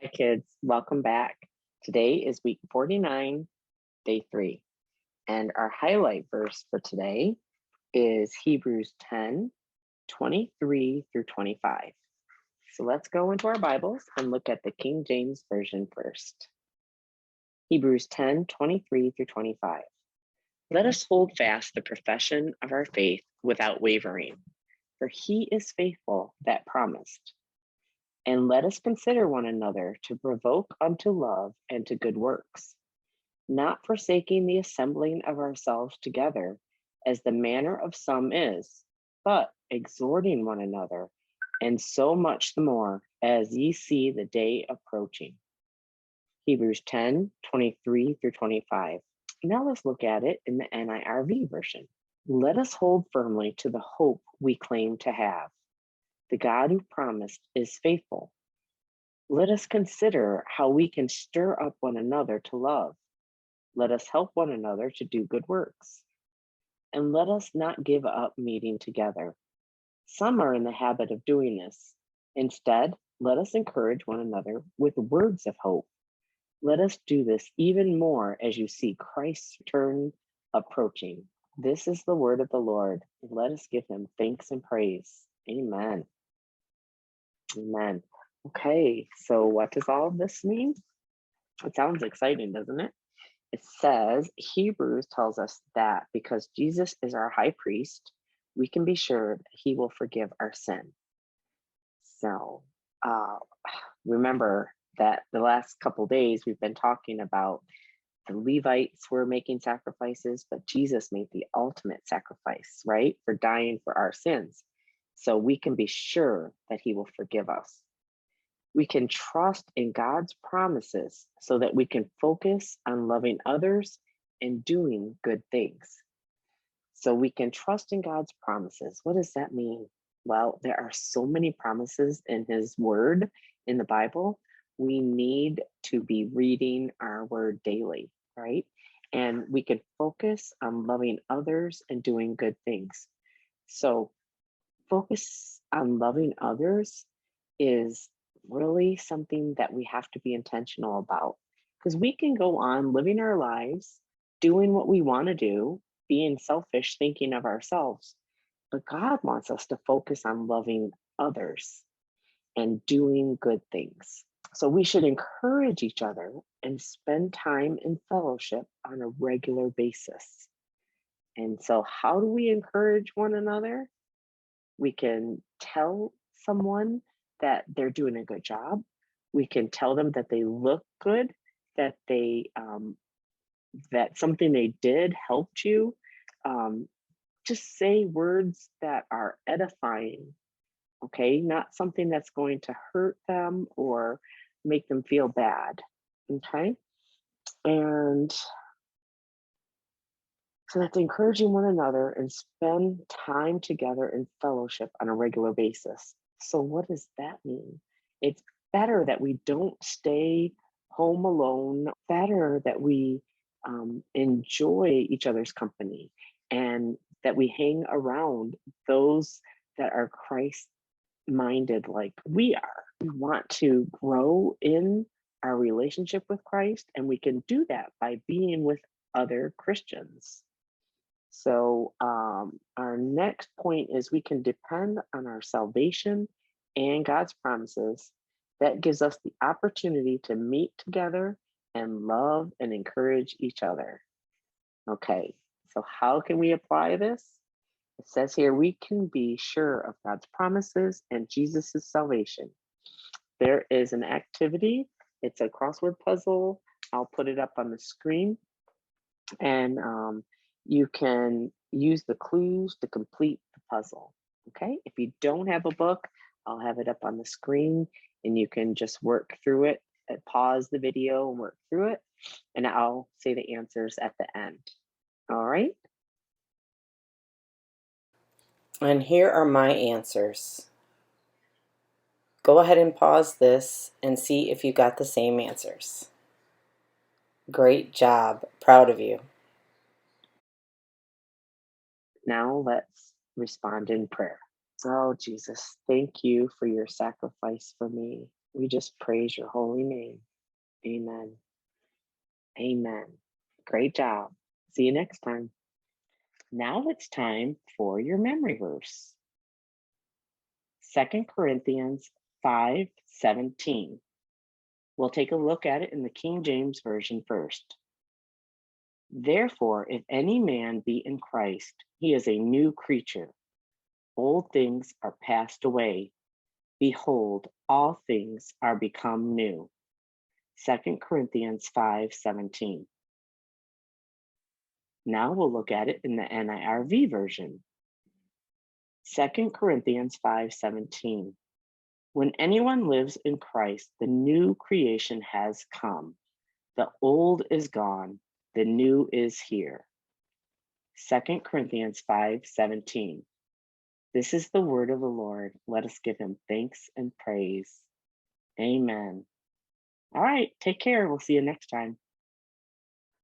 Hi, kids. Welcome back. Today is week 49, day 3. And our highlight verse for today is Hebrews 10:23 through 25. So let's go into our Bibles and look at the King James Version first. Hebrews 10:23 through 25. Let us hold fast the profession of our faith without wavering, for he is faithful that promised. And let us consider one another to provoke unto love and to good works, not forsaking the assembling of ourselves together, as the manner of some is, but exhorting one another, and so much the more as ye see the day approaching. Hebrews 10:23 through 25. Now let's look at it in the NIRV version. Let us hold firmly to the hope we claim to have. The God who promised is faithful. Let us consider how we can stir up one another to love. Let us help one another to do good works. And let us not give up meeting together. Some are in the habit of doing this. Instead, let us encourage one another with words of hope. Let us do this even more as you see Christ's return approaching. This is the word of the Lord. Let us give him thanks and praise. Amen. Amen. Okay, so what does all of this mean? It sounds exciting, doesn't it? It says, Hebrews tells us that because Jesus is our high priest, we can be sure that he will forgive our sin. So uh, remember that the last couple days we've been talking about the Levites were making sacrifices, but Jesus made the ultimate sacrifice, right? For dying for our sins. So we can be sure that he will forgive us. We can trust in God's promises so that we can focus on loving others and doing good things. So we can trust in God's promises. What does that mean? Well, there are so many promises in his word in the Bible. We need to be reading our word daily, right? And we can focus on loving others and doing good things. So focus on loving others is really something that we have to be intentional about, because we can go on living our lives, doing what we want to do, being selfish, thinking of ourselves. But God wants us to focus on loving others and doing good things. So we should encourage each other and spend time in fellowship on a regular basis. And so, how do we encourage one another? We can tell someone that they're doing a good job. We can tell them that they look good, that that something they did helped you. Um, just say words that are edifying, okay? Not something that's going to hurt them or make them feel bad, okay? And so that's encouraging one another and spend time together in fellowship on a regular basis. So, what does that mean? It's better that we don't stay home alone, better that we enjoy each other's company and that we hang around those that are Christ minded like we are. We want to grow in our relationship with Christ, and we can do that by being with other Christians. So, our next point is we can depend on our salvation and God's promises. That gives us the opportunity to meet together and love and encourage each other. Okay, so how can we apply this? It says here we can be sure of God's promises and Jesus' salvation. There is an activity, it's a crossword puzzle. I'll put it up on the screen, and you can use the clues to complete the puzzle. Okay, if you don't have a book, I'll have it up on the screen and you can just work through it, pause the video and work through it, and I'll say the answers at the end. All right. And here are my answers. Go ahead and pause this and see if you got the same answers. Great job. Proud of you. Now let's respond in prayer. Oh, Jesus, thank you for your sacrifice for me. We just praise your holy name. Amen. Amen. Great job. See you next time. Now it's time for your memory verse. 2 Corinthians 5:17. We'll take a look at it in the King James Version first. Therefore, if any man be in Christ, he is a new creature. Old things are passed away. Behold, all things are become new. 2 Corinthians 5:17. Now we'll look at it in the NIRV version. 2 Corinthians 5:17. When anyone lives in Christ, the new creation has come. The old is gone, the new is here. 2 Corinthians 5:17. This is the word of the Lord. Let us give him thanks and praise. Amen. All right, take care. We'll see you next time.